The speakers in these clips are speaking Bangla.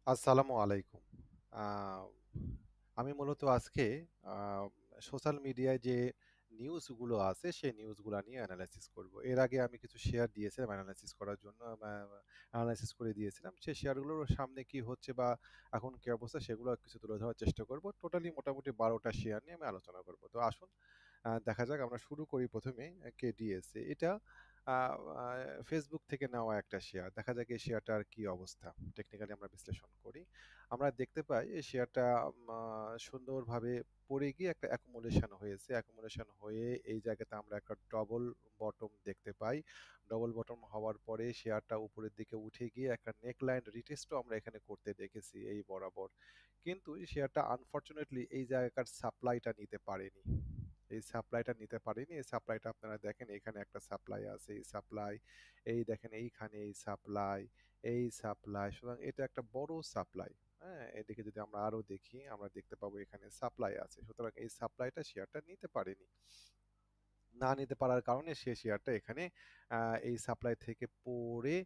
আসসালামু আলাইকুম। আ আমি মূলত আজকে আ সোশ্যাল মিডিয়ায় যে নিউজগুলো আছে, সেই নিউজগুলা নিয়ে এনালাইসিস করব। এর আগে আমি কিছু শেয়ার দিয়েছিলাম এনালাইসিস করার জন্য এনালাইসিস করে দিয়েছিলাম। সেই শেয়ারগুলোর সামনে কি হচ্ছে বা এখন কি অবস্থা সেগুলো কিছু তুলে ধরার চেষ্টা করব। টোটালি মোটামুটি ১২ টা শেয়ার নিয়ে আমি আলোচনা করব। তো আসুন দেখা যাক আমরা শুরু করি ১ম এ কেডিএসএ। এটা আ আ Facebook থেকে নেওয়া একটা শেয়ার। দেখা যাক এই শেয়ারটার কি অবস্থা। টেকনিক্যালি আমরা বিশ্লেষণ করি। আমরা দেখতে পাই এই শেয়ারটা মা সুন্দরভাবে পড়ে গিয়ে একটা অ্যাকুমুলেশন হয়েছে। অ্যাকুমুলেশন হয়ে এই জায়গাতে আমরা একটা ডবল বটম দেখতে পাই। ডবল বটম হওয়ার পরে শেয়ারটা উপরের দিকে উঠে গিয়ে একটা নেকলাইন রিটেস্টও আমরা এখানে করতে দেখেছি এই বরাবর। কিন্তু এই শেয়ারটা আনফরচুনেটলি এই জায়গাকার সাপ্লাইটা নিতে পারেনি। এই সাপ্লাইটা নিতে পারেনি। এই সাপ্লাইটা আপনারা দেখেন এখানে একটা সাপ্লাই আছে। এই সাপ্লাই, এই দেখেন এইখানে এই সাপ্লাই, এই সাপ্লাই। সুতরাং এটা একটা বড় সাপ্লাই। হ্যাঁ? এদিকে যদি আমরা আরো দেখি, আমরা দেখতে পাবো এখানে সাপ্লাই আছে। সুতরাং এই সাপ্লাইটা শেয়ারটা নিতে পারেনি। না নিতে পারার কারণে সে শেয়ারটা এখানে আ এই সাপ্লাই থেকে পড়ে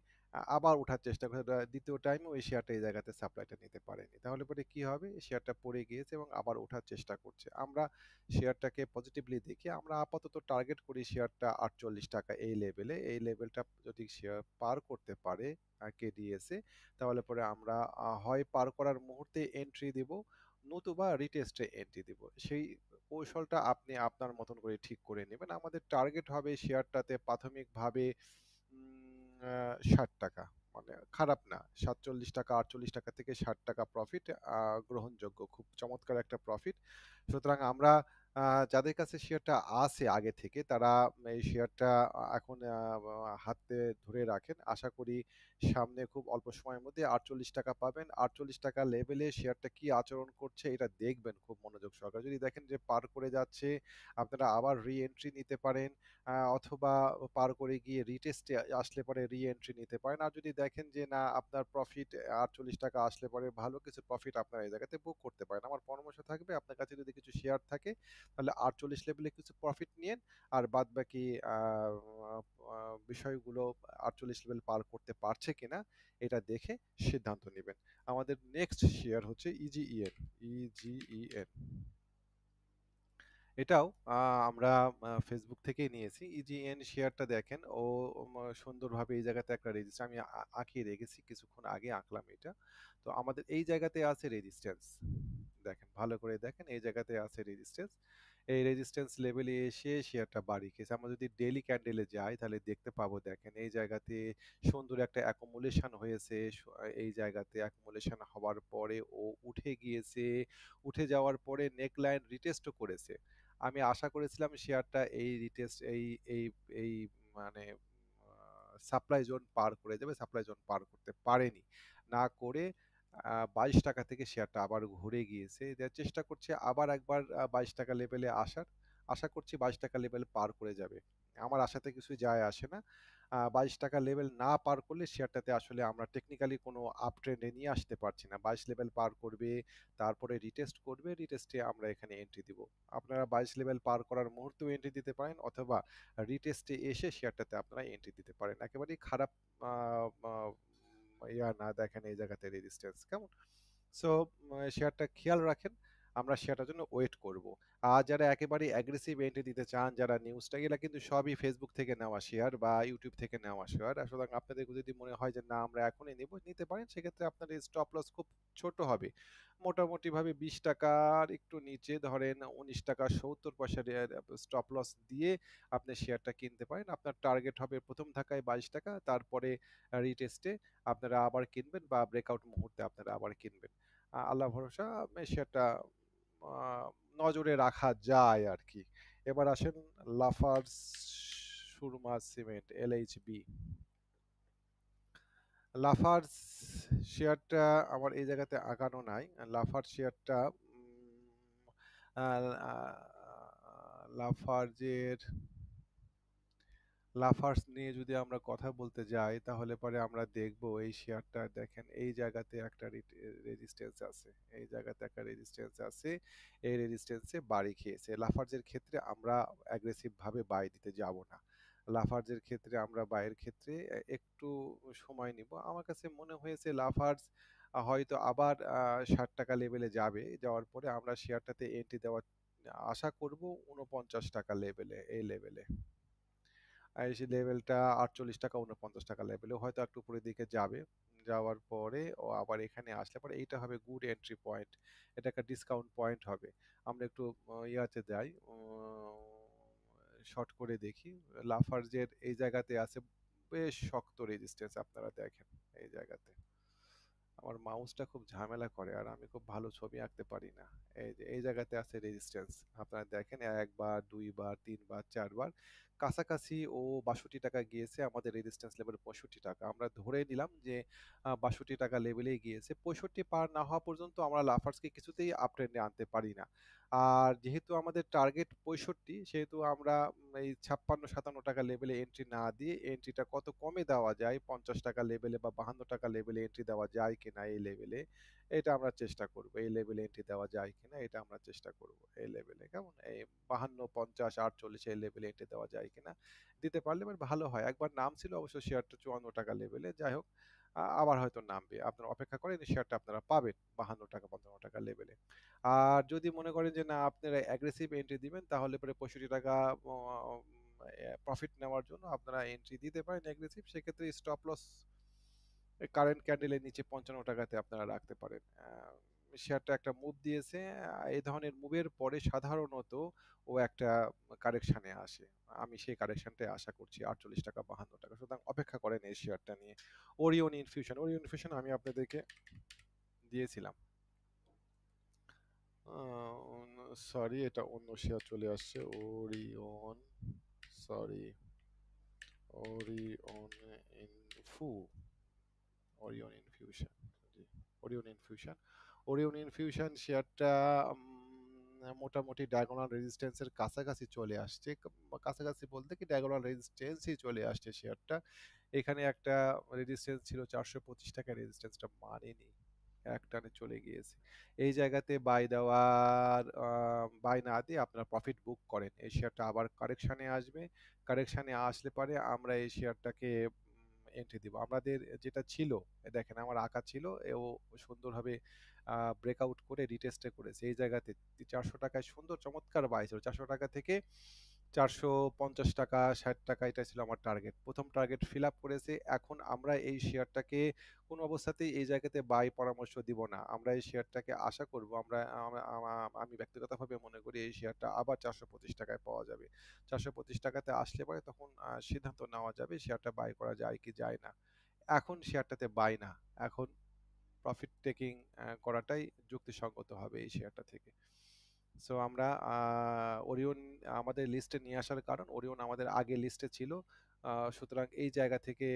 আবার ওঠার চেষ্টা করে। ২য় টাইমে ওই শেয়ারটা এই জায়গাতে সাপ্লাইটা নিতে পারেনি। তাহলে পরে কি হবে? শেয়ারটা পড়ে গিয়েছে এবং আবার ওঠার চেষ্টা করছে। আমরা শেয়ারটাকে পজিটিভলি দেখি। আমরা আপাতত টার্গেট করি শেয়ারটা ৳৪৮ এই লেভেলে। এই লেভেলটা যদি শেয়ার পার করতে পারে কেডিএসএ তাহলে পরে আমরা হয় পার করার মুহূর্তে এন্ট্রি দিব, নতুবা রিটেস্টে এন্ট্রি দিব। সেই কৌশলটা আপনি আপনার মতন করে ঠিক করে নেবেন। আমাদের টার্গেট হবে শেয়ারটাতে প্রাথমিকভাবে আ ৳৬০ মানে খারাপ না। ৳৪৭, ৳৪৮ থেকে ৳৬০ প্রফিট গ্রহণযোগ্য। খুব চমৎকার একটা প্রফিট। সুতরাং আমরা আ যাদের কাছে শেয়ারটা আছে আগে থেকে তারা এই শেয়ারটা এখন হাতে ধরে রাখেন। আশা করি সামনে খুব অল্প সময়ের মধ্যে ৳৪৮ পাবেন। ৳৪৮ লেভেলে শেয়ারটা কি আচরণ করছে এটা দেখবেন খুব মনোযোগ সহকারে। যদি দেখেন যে পার করে যাচ্ছে, আপনারা আবার রি-এন্ট্রি নিতে পারেন অথবা পার করে গিয়ে রিটেস্টে আসলে পরে রি-এন্ট্রি নিতে পারেন। আর যদি দেখেন যে না আপনার প্রফিট ৳৪৮ আসলে পরে ভালো কিছু প্রফিট আপনারা এই জায়গাতে বুক করতে পারেন। আমার পরামর্শ থাকবে আপনার কাছে যদি কিছু শেয়ার থাকে তাহলে ৪৮ লেভেলে কিছু প্রফিট নিয়েন। আর বাদবাকি আ আ বিষয়গুলো ৪৮ লেভেল পার করতে পারছে কিনা এটা দেখে সিদ্ধান্ত নিবেন। আমাদের নেক্সট শেয়ার হচ্ছে ইজিইএন। ইজিইএন। এটাও আমরা Facebook থেকেই নিয়েছি। ইজিএন শেয়ারটা দেখেন ও সুন্দরভাবে এই জায়গাতে একটা রেজিস্ট্যান্স আমি আঁকিয়ে রেখেছি। কিছুক্ষণ আগে আঁকলাম এটা। তো আমাদের এই জায়গাতে আছে রেজিস্ট্যান্স। দেখেন ভালো করে দেখেন এই জায়গাতে আছে রেজিস্ট্যান্স। এই রেজিস্ট্যান্স লেভেলে এসে শেয়ারটা বাড়ি খেয়েছে। আমরা যদি ডেইলি ক্যান্ডেলে যাই তাহলে দেখতে পাবো দেখেন এই জায়গাতে সুন্দর একটা অ্যাকুমুলেশন হয়েছে। এই জায়গাতে অ্যাকুমুলেশন হওয়ার পরে ও উঠে গিয়েছে। উঠে যাওয়ার পরে নেকলাইন রিটেস্টও করেছে। আমি আশা করেছিলাম শেয়ারটা এই রিটেস্ট এই এই মানে সাপ্লাই জোন পার করে যাবে। সাপ্লাই জোন পার করতে পারেনি। না করে ৳২২ থেকে শেয়ারটা আবার ঘুরে গিয়েছে। চেষ্টা করছে আবার একবার ৳২২ লেভেলে আসার। আশা করছি ৳২২ লেভেল পার করে যাবে। আমার আশাতে কিছু যায় আসে না। ৳২২ লেভেল না পার করলে শেয়ারটাতে আসলে আমরা টেকনিক্যালি কোনো আপ ট্রেন্ড এ নিয়ে আসতে পারছি না। ২২ লেভেল পার করবে, তারপরে রিটেস্ট করবে, রিটেস্টে আমরা এখানে এন্ট্রি দিব। আপনারা ২২ লেভেল পার করার মুহূর্তেও এন্ট্রি দিতে পারেন অথবা রিটেস্টে এসে শেয়ারটাতে আপনারা এন্ট্রি দিতে পারেন। একেবারেই খারাপ আ আ না দেখেন এই জায়গাতে রেজিস্ট্যান্স কেমন? সো শেয়ারটা খেয়াল রাখেন। আমরা শেয়ারটার জন্য ওয়েট করব। আর যারা একেবারেই অ্যাগ্রেসিভ এন্ট্রি দিতে চান, যারা নিউজটা এগুলা কিন্তু সবই Facebook থেকে নেওয়া শেয়ার বা YouTube থেকে নেওয়া শেয়ার। সুতরাং আপনাদের যদি মনে হয় যে না আমরা এখনই নিব, নিতে পারেন। সেক্ষেত্রে আপনার এই স্টপ লস খুব ছোট হবে। মোটামুটিভাবে ৳২০ র একটু নিচে ধরেন ৳১৯.৭০ স্টপ লস দিয়ে আপনি শেয়ারটা কিনতে পারেন। আপনার টার্গেট হবে ১ম ধাক্কায় ৳২২ তারপরে রিটেস্টে আপনারা আবার কিনবেন বা ব্রেকআউট মুহূর্তে আপনারা আবার কিনবেন। আল্লাহ ভরসা শেয়ারটা আ নজরে রাখা যায় আরকি। এবার আসেন Lafarge Surma cement LHB। Lafarge শেয়ারটা আমার এই জায়গাতে আগানো নাই। লাফার্জ শেয়ারটা আ আ লাফার্জের লাফার্জ নিয়ে যদি আমরা কথা বলতে যাই তাহলে পরে আমরা দেখব এই শেয়ারটা দেখেন এই জায়গাতে একটা রেজিস্ট্যান্স আছে। এই জায়গাতে একটা রেজিস্ট্যান্স আছে। এই রেজিস্ট্যান্সে বাড়ি খেয়েছে। লাফার্জের ক্ষেত্রে আমরা অ্যাগ্রেসিভ ভাবে বাই দিতে যাব না। লাফার্জের ক্ষেত্রে আমরা বাইয়ের ক্ষেত্রে একটু সময় নিব। আমার কাছে মনে হয়েছে লাফার্জ হয়তো আবার 60 টাকা লেভেলে যাবে, যাওয়ার পরে আমরা শেয়ারটাতে এন্ট্রি দেওয়ার আশা করব 49 টাকা লেভেলে, এই লেভেলে। আর সেই লেভেলটা 48 টাকা 49 টাকা লেভেলেও হয়তো একটু উপরের দিকে যাবে। যাওয়ার পরে ও আবার এখানে আসলে পরে এইটা হবে গুড এন্ট্রি পয়েন্ট, এটা একটা ডিসকাউন্ট পয়েন্ট হবে। আমরা একটু ইয়াতে যাই, শর্ট করে দেখি। লাফার্জের এই জায়গাতে আছে বেশ শক্ত রেজিস্ট্যান্স, আপনারা দেখেন এই জায়গাতে। আমার মাউসটা খুব ঝামেলা করে আর আমি খুব ভালো ছবি আঁকতে পারি না। এই যে এই জায়গাতে আছে রেজিস্ট্যান্স, আপনারা দেখেন একবার দুইবার তিনবার চারবার কাছাকাছি ও 62 টাকা গিয়েছে, আমাদের রেজিস্ট্যান্স লেভেল 65 টাকা। আমরা ধরে নিলাম যে 62 টাকা লেভেলেই গিয়েছে, 65 পার না হওয়া পর্যন্ত আমরা লাফার্সকে কিছুতেই আপ ট্রেন্ডে আনতে পারি না। আর যেহেতু আমাদের টার্গেট 65, সেহেতু আমরা এই 56-57 টাকা লেভেলে এন্ট্রি না দিয়ে এন্ট্রিটা কত কমে দেওয়া যায়, 50 টাকা লেভেলে বা 52 টাকা লেভেলে এন্ট্রি দেওয়া যায় কিনা এই লেভেলে, এটা আমরা চেষ্টা করব। এই লেভেলে এন্ট্রি দেওয়া যায় কিনা এটা আমরা চেষ্টা করব এই লেভেলে, কেমন? এই 52, 50, 48 এই লেভেলে এন্ট্রি দেওয়া যায় কিনা, দিতে পারলে এবার ভালো হয়। একবার নাম ছিল অবশ্য শেয়ারটা 54 টাকা লেভেলে, যাই হোক আবার হয়তো নামবে, আপনারা অপেক্ষা করেন, এই শেয়ারটা আপনারা পাবেন 52 টাকা 55 টাকা লেভেলে। আর যদি মনে করেন যে না আপনারা অ্যাগ্রেসিভ এন্ট্রি দিবেন, তাহলে পরে 65 টাকা প্রফিট নেওয়ার জন্য আপনারা এন্ট্রি দিতে পারেন অ্যাগ্রেসিভ, সেক্ষেত্রে স্টপ লস কারেন্ট ক্যান্ডেলের নিচে 55 টাকাতে আপনারা রাখতে পারেন। শেয়ারটা একটা মুভ দিয়েছে, এই ধরনের মুভের পরে সাধারণত ও একটা কারেকশানে আসে। আমি সেই কারেকশনটাই আশা করছি 48 টাকা 52 টাকা, সুতরাং অপেক্ষা করেন এই শেয়ারটা নিয়ে। ওরিয়ন ইনফিউশন, ওরিয়ন ইনফিউশন আমি আপনাদেরকে দিয়েছিলাম। সরি, এটা অন্য শেয়ার চলে আসছে। ওরিয়ন, সরি, ওরিয়ন ইনফু, ওরিয়ন ইনফিউশন, জি, ওরিয়ন ইনফিউশন। ওরিয়ন ইনফিউশন শেয়ারটা মোটামুটি ডায়াগোনাল রেজিস্ট্যান্সের কাছাকাছি চলে আসছে, কাছাকাছি বলতে কি ডায়াগোনাল রেজিস্ট্যান্সই চলে আসছে শেয়ারটা। এখানে একটা রেজিস্ট্যান্স ছিল 425 টাকা, রেজিস্ট্যান্সটা মানেনি, এক টানে চলে গিয়েছে। এই জায়গাতে বাই দেওয়ার, বাই না দিয়ে আপনারা প্রফিট বুক করেন, এই শেয়ারটা আবার কারেকশানে আসবে। কারেকশানে আসলে পরে আমরা এই শেয়ারটাকে এন্ট্রি দিব। আমাদের যেটা ছিল, দেখেন আমার আঁকা ছিল, ও সুন্দরভাবে ব্রেকআউট করে রিটেস্টে করেছে এই জায়গাতে। 400 টাকায় সুন্দর চমৎকার বাই ছিল, 400 টাকা থেকে 450 টাকা 60 টাকা, এটা ছিল আমার টার্গেট, প্রথম টার্গেট ফিল আপ করেছে। এখন আমরা এই শেয়ারটাকে কোনো অবস্থাতেই এই জায়গাতে বাই পরামর্শ দিব না, আমরা এই শেয়ারটাকে আশা করব, আমি ব্যক্তিগতভাবে মনে করি এই শেয়ারটা আবার 425 টাকায় পাওয়া যাবে। 425 টাকাতে আসলে পরে তখন সিদ্ধান্ত নেওয়া যাবে শেয়ারটা বাই করা যায় কি যায় না। এখন শেয়ারটাতে বাই না, এখন প্রফিট টেকিং করাটাই যুক্তিসঙ্গত হবে এই শেয়ারটা থেকে। সো আমরা ওরিয়ন আমাদের লিস্টে নিয়ে আসার কারণ, ওরিয়ন আমাদের আগে লিস্টে ছিল, সুতরাং এই জায়গা থেকে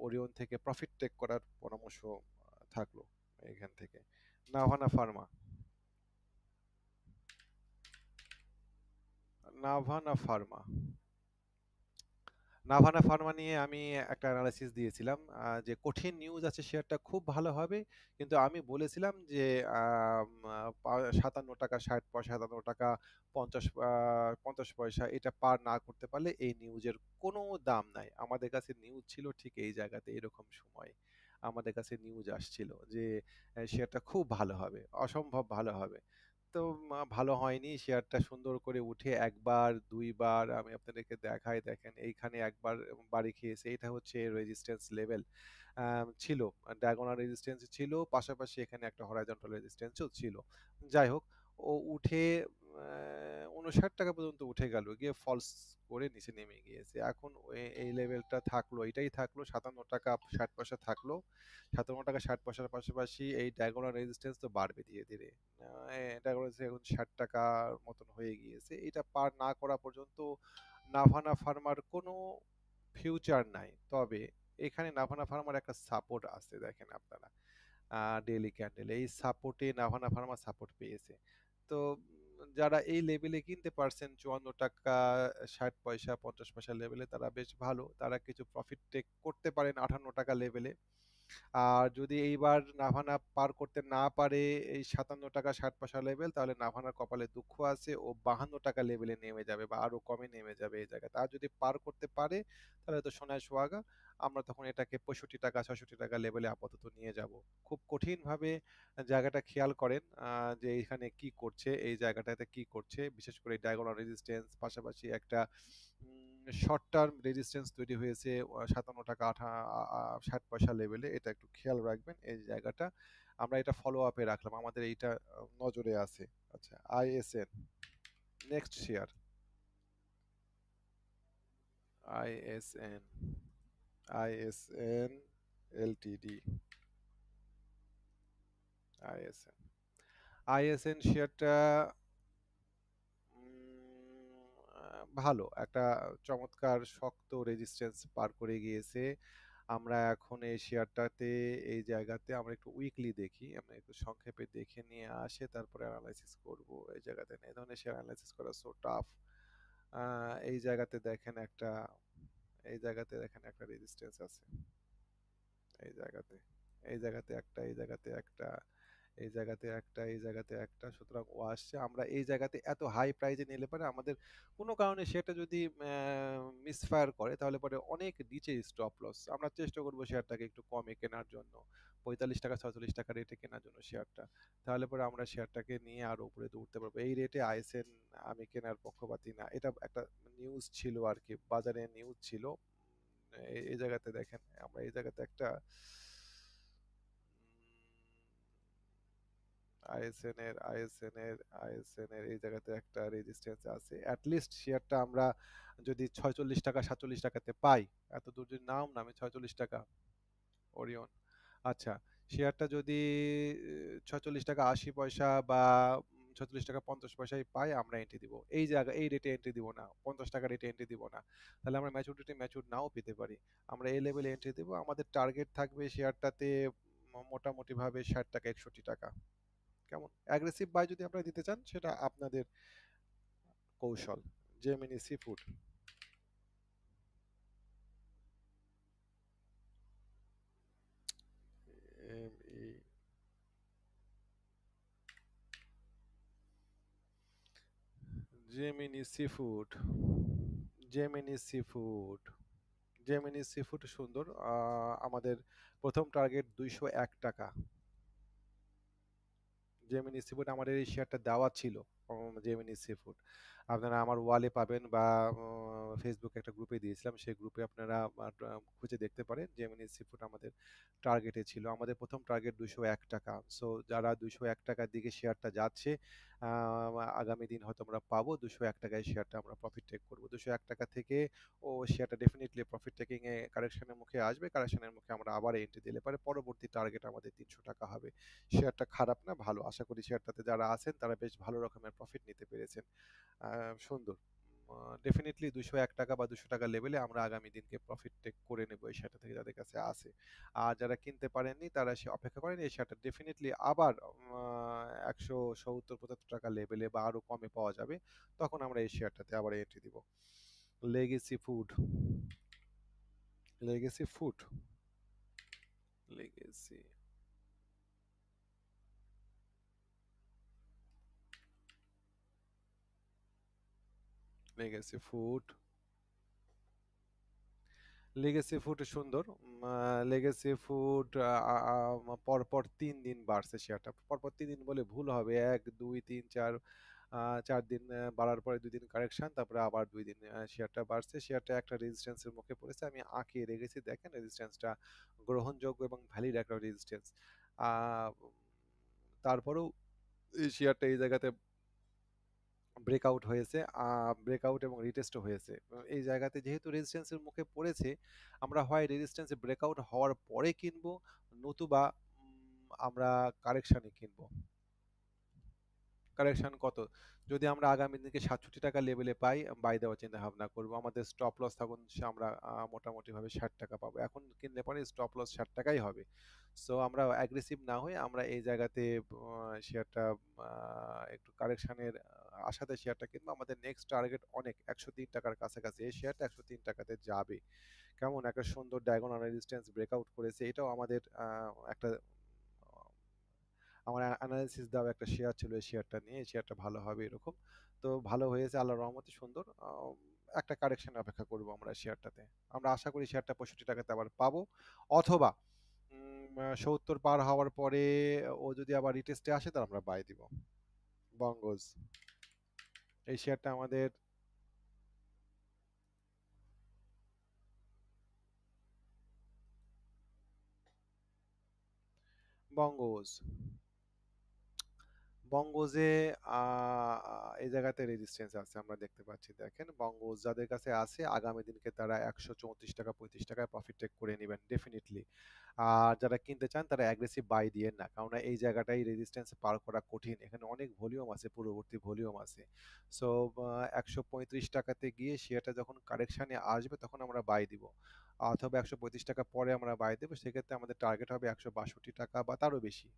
ওরিয়ন থেকে প্রফিট টেক করার পরামর্শ থাকলো এখান থেকে। Navana Pharma, Navana Pharma, Navana Pharma নিয়ে আমি একটা অ্যানালাইসিস দিয়েছিলাম, যে কঠিন নিউজ আছে শেয়ারটা খুব ভালো হবে, কিন্তু আমি বলেছিলাম যে 57 টাকা 60 পয়সা, 57 টাকা 50 পয়সা এটা পার না করতে পারলে এই নিউজের কোনো দাম নাই। আমাদের কাছে নিউজ ছিল ঠিক এই জায়গাতে, এরকম সময় আমাদের কাছে নিউজ আসছিল যে শেয়ারটা খুব ভালো হবে, অসম্ভব ভালো হবে। তো ভালো হয়নি, শেয়ারটা সুন্দর করে উঠে একবার দুইবার আমি আপনাদেরকে দেখাই, দেখেন এইখানে একবার বাড়ি খেয়েছে, এটা হচ্ছে রেজিস্ট্যান্স লেভেল ছিল, ডায়াগোনাল রেজিস্ট্যান্স ছিল, পাশাপাশি এখানে একটা হরাইজন্টাল রেজিস্ট্যান্সও ছিল। যাই হোক, ও উঠে 59 টাকা পর্যন্ত উঠে গেল, গিয়ে ফলস করে নিচে নেমে গিয়েছে। এখন এই লেভেলটা থাকলো, এটাই থাকলো, 57 টাকা 60 পয়সা থাকলো। 57 টাকা 60 পয়সার পাশাপাশি এই ডায়াগোনাল রেজিস্ট্যান্স তো বাড়বে ধীরে ধীরে, এটা করেছে এখন 60 টাকার মতন হয়ে গিয়েছে। এটা পার না করা পর্যন্ত নাভানা ফার্মার কোনো ফিউচার নাই। তবে এখানে নাভানা ফার্মার একটা সাপোর্ট আছে, দেখেন আপনারা ডেইলি ক্যান্ডেল, এই সাপোর্টে নাভানা ফার্মা সাপোর্ট পেয়েছে। তো যারা এই লেভেলে কিনতে পারছেন 54 টাকা 60 পয়সা 50 পয়সা লেভেলে, তারা বেশ ভালো, তারা কিছু প্রফিট টেক করতে পারেন 58 টাকা লেভেলে। আর যদি এইবার নাভানা পার করতে না পারে এই 57 টাকা 60 পয়সা লেভেল, তাহলে নাভানার কপালে দুঃখ আছে, ও 52 টাকা লেভেলে নেমে যাবে বা আরো কমে নেমে যাবে এই জায়গাতে। আর যদি পার করতে পারে তাহলে তো সোনায় সোহাগা, আমরা তখন এটাকে 65 টাকা 66 টাকা লেভেলে আপাতত নিয়ে যাব। খুব কঠিনভাবে জায়গাটা খেয়াল করেন, যে এইখানে কি করছে, এই জায়গাটাতে কি করছে, বিশেষ করে ডায়াগোনাল রেজিস্ট্যান্স, পাশাপাশি একটা শর্ট টার্ম রেজিস্ট্যান্স তৈরি হয়েছে 57 টাকা 60 পয়সা লেভেলে, এটা একটু খেয়াল রাখবেন এই জায়গাটা। আমরা এটা ফলো আপে রাখলাম, আমাদের এইটা নজরে আছে। আচ্ছা, ISN, next share, ISN, ISN Ltd, ISN, ISN শেয়ারটা ভালো একটা চমৎকার শক্ত রেজিস্ট্যান্স পার করে গিয়েছে। আমরা এখন এই শেয়ারটাতে, এই জায়গাতে আমরা একটু উইকলি দেখি, আমরা একটু সংক্ষেপে দেখে নিয়ে আসে তারপরে অ্যানালাইসিস করব। এই জায়গাতে এই ধরনের শেয়ার অ্যানালাইসিস করা সো টাফ। এই জায়গাতে দেখেন একটা, এই জায়গাতে দেখেন একটা রেজিস্ট্যান্স আছে, এই জায়গাতে, এই জায়গাতে একটা, এই জায়গাতে একটা, এই জায়গাতে একটা, এই জায়গাতে একটা, সুতরাং ও আসছে। আমরা এই জায়গাতে এত হাই প্রাইজে নিলে পরে আমাদের কোনো কারণে সেটা যদি মিসফায়ার করে তাহলে পরে অনেক নিচে স্টপ লস। আমরা চেষ্টা করবো শেয়ারটাকে একটু কমে কেনার জন্য, 45 টাকা 46 টাকা রেটে কেনার জন্য শেয়ারটা, তাহলে পরে আমরা শেয়ারটাকে নিয়ে আরো উপরে তো উঠতে পারবো। এই রেটে আইসেন আমি কেনার পক্ষপাতী না, এটা একটা নিউজ ছিল আর কি, বাজারে নিউজ ছিল। এই জায়গাতে দেখেন, আমরা এই জায়গাতে একটা আইএসএন এর এই জায়গাতে একটা রেজিস্ট্যান্স আছে। অ্যাটলিস্ট শেয়ারটা আমরা যদি 46 টাকা 47 টাকাতে পাই, এত দূর যদি নাও না, আমি 46 টাকা, ওরিয়ন, আচ্ছা, শেয়ারটা যদি 46 টাকা 80 পয়সা বা 46 টাকা 50 পয়সায় পাই, আমরা এন্ট্রি দিব। এই জায়গা, এই রেটে এন্ট্রি দিব না, 50 টাকা রেটে এন্ট্রি দিব না, তাহলে আমরা ম্যাচুরিটি ম্যাচুর নাও পেতে পারি। আমরা এই লেভেলে এন্ট্রি দেবো, আমাদের টার্গেট থাকবে শেয়ারটাতে মোটামুটি ভাবে 60 টাকা 61 টাকা। কেমন অ্যাগ্রেসিভ বাই যদি আপনারা দিতে চান সেটা আপনাদের কৌশল। Gemini seafood, M E, Gemini seafood, Gemini seafood, Gemini seafood সুন্দর। আমাদের প্রথম টার্গেট 201 টাকা। জেমিনি সি ফুড আমাদের এই শেয়ারটা দেওয়া ছিল। জেমিনি সি ফুড আপনারা আমার ওয়ালে পাবেন বা ফেসবুকে একটা গ্রুপে দিয়েছিলাম, সেই গ্রুপে আপনারা খুঁজে দেখতে পারেন। জেমিনি সি ফুড আমাদের টার্গেটে ছিল, আমাদের প্রথম টার্গেট 201 টাকা। সো যারা 201 টাকার দিকে শেয়ারটা যাচ্ছে, আগামী দিন হয়তো আমরা পাবো 201 টাকায় শেয়ারটা আমরা প্রফিট টেক করবো। 201 টাকা থেকে ও শেয়ারটা ডেফিনেটলি প্রফিট টেকিং এ কারেকশনের মুখে আসবে, কারেকশনের মুখে আমরা আবার এন্ট্রি দিলে পারে পরবর্তী টার্গেট আমাদের 300 টাকা হবে। শেয়ারটা খারাপ না, ভালো। আশা করি শেয়ারটাতে যারা আছেন তারা বেশ ভালো রকমের প্রফিট নিতে পেরেছেন। সুন্দর। ডেফিনেটলি 201 টাকা বা 200 টাকা লেভেলে আমরা আগামী দিনকে প্রফিট টেক করে নেব এই শেয়ারটা থেকে, যাদের কাছে আছে। আর যারা কিনতে পারেননি তারা সে অপেক্ষা করেন, এই শেয়ারটা ডেফিনেটলি আবার 170 75 টাকা লেভেলে বা আরো কমে পাওয়া যাবে, তখন আমরা এই শেয়ারটাতে আবার এন্ট্রি দিব। Legacy food, legacy food, legacy, legacy food, legacy food সুন্দর। লেগেসি ফুড পরপর 3 দিন বাড়ছে শেয়ারটা, পরপর 3 দিন বলে ভুল হবে, 1 2 3 4, 4 দিন বাড়ার পরে 2 দিন কারেকশন, তারপরে আবার 2 দিন শেয়ারটা বাড়ছে। শেয়ারটা একটা রেজিস্ট্যান্সের মুখে পড়েছে, আমি আঁকিয়ে রেখেছি, দেখেন রেজিস্ট্যান্সটা গ্রহণযোগ্য এবং ভ্যালিড একটা রেজিস্ট্যান্স। তারপরেও এই শেয়ারটা এই জায়গাতে ব্রেকআউট হয়েছে, ব্রেকআউট এবং রিটেস্টও হয়েছে। এই জায়গাতে যেহেতু রেজিস্ট্যান্সের মুখে পড়েছে, আমরা হয় রেজিস্ট্যান্সে ব্রেকআউট হওয়ার পরে কিনবো, নতুবা আমরা কারেকশানে কিনবো। কারেকশন কত, যদি আমরা আগামী দিনকে 67 টাকা লেভেলে পাই, বাই দেওয়ার চিন্তা ভাবনা করবো। আমাদের স্টপ লস তখন আমরা মোটামুটি ভাবে 60 টাকা পাবো, এখন কিনলে পরে স্টপ লস 60 টাকাই হবে। সো আমরা অ্যাগ্রেসিভ না হয়ে আমরা এই জায়গাতে শেয়ারটা একটু কারেকশনের আশাতে শেয়ারটা কিনবো। আমাদের নেক্সট টার্গেট অনেক 103 টাকার কাছাকাছি, এই শেয়ারটা 103 টাকাতে যাবে, কেমন একটা সুন্দর ডায়াগোনাল রেজিস্ট্যান্স ব্রেকআউট করেছে, এটাও আমাদের একটা আমার অ্যানালিসিস দেওয়া একটা শেয়ার ছিল, এই শেয়ারটা নিয়ে, এই শেয়ারটা ভালো হবে এরকম। তো ভালো হয়েছে আল্লাহর রহমতে, সুন্দর একটা কারেকশন অপেক্ষা করব আমরা শেয়ারটাতে। আমরা আশা করি শেয়ারটা 65 টাকাতে আবার পাবো, অথবা 70 পার হওয়ার পরে ও যদি আবার রিটেস্টে আসে তাহলে আমরা বাই দিব। বঙ্গজ, এই শেয়ারটা আমাদের বঙ্গজ বঙ্গজে এই জায়গাতে রেজিস্ট্যান্স আছে আমরা দেখতে পাচ্ছি, দেখেন বঙ্গজ যাদের কাছে আছে আগামী দিনকে তারা 134 টাকা 35 টাকায় প্রফিট টেক করে নেবেন ডেফিনেটলি। আর যারা কিনতে চান তারা অ্যাগ্রেসিভ বাই দিয়েন না, কারণ এই জায়গাটাই রেজিস্ট্যান্স পার করা কঠিন, এখানে অনেক ভলিউম আছে, পূর্ববর্তী ভলিউম আছে। সো 135 টাকাতে গিয়ে শেয়ারটা যখন কারেকশানে আসবে তখন আমরা বাই দিব, অথবা 135 টাকা পরে আমরা বাই দেবো, সেক্ষেত্রে আমাদের টার্গেট হবে 162 টাকা বা তারও বেশি।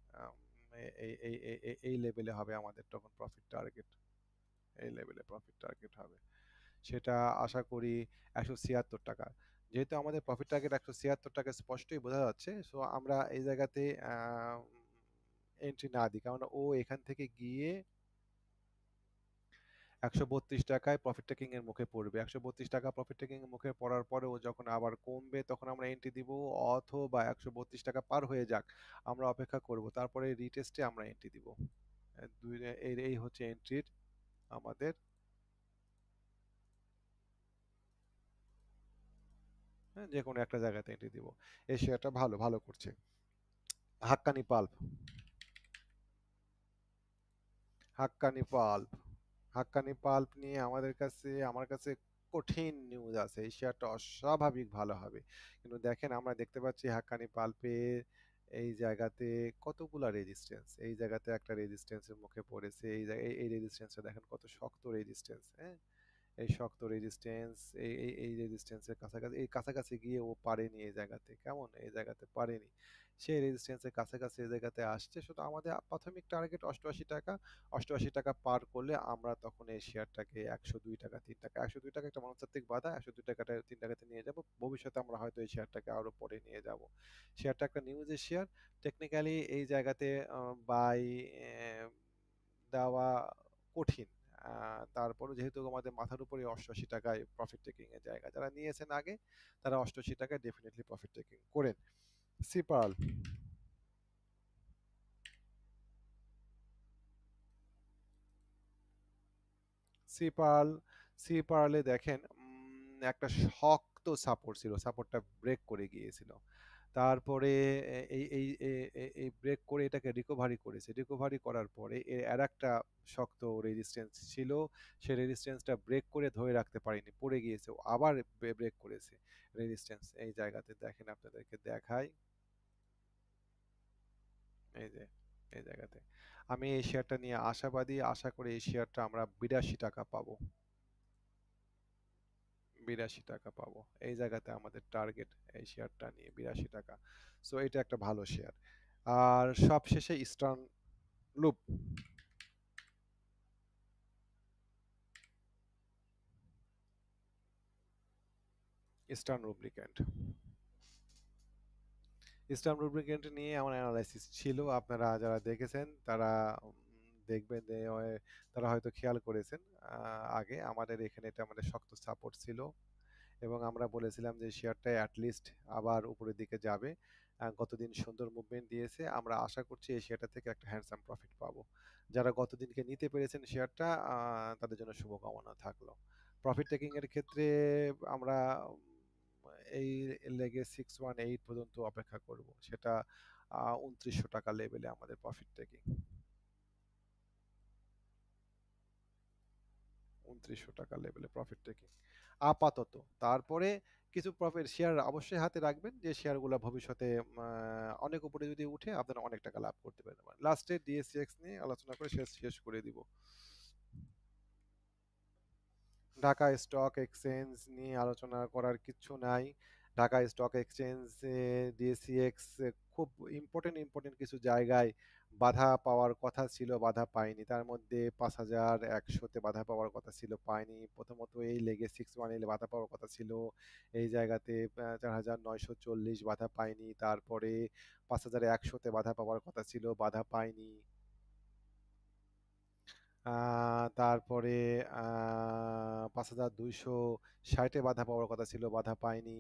এই লেভেলে হবে আমাদের তখন প্রফিট টার্গেট, এই লেভেলে প্রফিট টার্গেট হবে, সেটা আশা করি 176 টাকা। যেহেতু আমাদের প্রফিট টার্গেট 176 টাকা স্পষ্টই বোঝা যাচ্ছে, সো আমরা এই জায়গাতে এন্ট্রি না দিই, কারণ ও এখান থেকে গিয়ে 132 টাকায় প্রফিট টেকিং এর মুখে পড়বে, 132 টাকা প্রফিট টেকিং এর মুখে পড়ার পরে ও যখন আবার কমবে তখন আমরা এন্ট্রি দিব, অথবা 132 টাকা পার হয়ে যাক আমরা অপেক্ষা করব, তারপরে রিটেস্টে আমরা এন্ট্রি দিব। দুই, এই হচ্ছে এন্ট্রির আমাদের, হ্যাঁ, যে কোনো একটা জায়গাতে এন্ট্রি দিব। এই শেয়ারটা ভালো ভালো করছে। Haqqani pulp, Haqqani pulp, Haqqani pulp নিয়ে আমার কাছে কঠিন নিউজ আছে, এই শেয়ারটা অস্বাভাবিক ভালো হবে। কিন্তু দেখেন আমরা দেখতে পাচ্ছি হাক্কানি পাল্পে এই জায়গাতে কতগুলা রেজিস্ট্যান্স, এই জায়গাতে একটা রেজিস্ট্যান্সের মুখে পড়েছে, এই জায়গায় এই রেজিস্ট্যান্সটা দেখেন কত শক্ত রেজিস্ট্যান্স, হ্যাঁ, এই শক্ত রেজিস্ট্যান্স, এই রেজিস্ট্যান্সের কাছাকাছি, এই কাছাকাছি গিয়ে ও পারেনি এই জায়গাতে, কেমন এই জায়গাতে পারেনি, সেই রেজিস্ট্যান্সের কাছাকাছি এই জায়গাতে আসছে। শুধু আমাদের প্রাথমিক টার্গেট 88 টাকা, 88 টাকা পার করলে আমরা তখন এই শেয়ারটাকে 102 টাকা 3 টাকা, 102 টাকা একটা মনস্তাত্ত্বিক বাধা, 102 টাকাটা 3 টাকাতে নিয়ে যাব, ভবিষ্যতে আমরা হয়তো এই শেয়ারটাকে আরো পরে নিয়ে যাব। শেয়ারটা একটা নিউজের শেয়ার, টেকনিক্যালি এই জায়গাতে বাই দেওয়া কঠিন। তারপরও যেহেতু আমাদের মাথার উপরে 88 টাকায় প্রফিট টেকিং এর জায়গা, যারা নিয়েছেন আগে তারা 88 টাকায় ডেফিনেটলি প্রফিট টেকিং করেন। সিপাল, সিপাল সিপারলে দেখেন একটা শক্ত সাপোর্ট ছিল, সাপোর্টটা ব্রেক করে গিয়েছিল, তারপরে এই ব্রেক করে এটাকে রিকভারি করেছে, রিকভারি করার পরে এর আর একটা শক্ত রেজিস্ট্যান্স ছিল, সেই রেজিস্ট্যান্সটা ব্রেক করে ধরে রাখতে পারেনি, পড়ে গিয়েছে, ও আবার ব্রেক করেছে রেজিস্ট্যান্স, এই জায়গাতে দেখেন আপনাদেরকে দেখাই, এই যে এই জায়গাতে আমি এই শেয়ারটা নিয়ে আশাবাদী, আশা করি এই শেয়ারটা আমরা 82 টাকা পাবো, 82 টাকা পাবো, এই জায়গাতে আমাদের টার্গেট এই শেয়ারটা নিয়ে 82 টাকা। সো এটা একটা ভালো শেয়ার। আর সবশেষে ইস্টার্ন লুপ, ইস্টার্ন রুব্রিক্যান্ট, ইস্টার্ন রুব্রিক্যান্ট নিয়ে আমার অ্যানালাইসিস ছিল, আপনারা যারা দেখেছেন তারা দেখবেন যে তারা হয়তো খেয়াল করেছেন, আগে আমাদের এখানে এটা আমাদের শক্ত সাপোর্ট ছিল, এবং আমরা বলেছিলাম যে শেয়ারটা অ্যাটলিস্ট আবার উপরের দিকে যাবে। গতদিন সুন্দর মুভমেন্ট দিয়েছে, আমরা আশা করছি এই শেয়ারটা থেকে একটা হ্যান্ডসাম প্রফিট পাবো। যারা গতদিনকে নিতে পেরেছেন শেয়ারটা, তাদের জন্য শুভকামনা থাকলো। প্রফিট টেকিং এর ক্ষেত্রে আমরা এই লেগে 618 পর্যন্ত অপেক্ষা করব, সেটা 2900 টাকা লেভেলে আমাদের প্রফিট টেকিং, 2900 টাকা লেভেলে প্রফিট টেকিং আপাতত। তারপরে কিছু প্রফিট শেয়ার অবশ্যই হাতে রাখবেন, যে শেয়ারগুলো ভবিষ্যতে অনেক উপরে যদি উঠে আপনারা অনেক টাকা লাভ করতে পারেন। লাস্টে ডিএসসিএক্স নিয়ে আলোচনা করে শেষ শেষ করে দিব। ঢাকা স্টক এক্সচেঞ্জ নিয়ে আলোচনা করার কিচ্ছু নাই, ঢাকা স্টক এক্সচেঞ্জ, ডিএসইএক্স, খুব ইম্পর্টেন্ট ইম্পর্টেন্ট কিছু জায়গায় বাধা পাওয়ার কথা ছিল, বাধা পায়নি। তার মধ্যে 5100-তে বাধা পাওয়ার কথা ছিল, পায়নি। প্রথমত এই লেগে 61 এ বাধা পাওয়ার কথা ছিল, এই জায়গাতে 4940 বাধা পায়নি। তারপরে 5100-তে বাধা পাওয়ার কথা ছিল, বাধা পায়নি। তারপরে 5260-এ বাধা পাওয়ার কথা ছিল, বাধা পায়নি।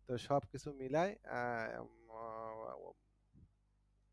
তো সব কিছু মিলায়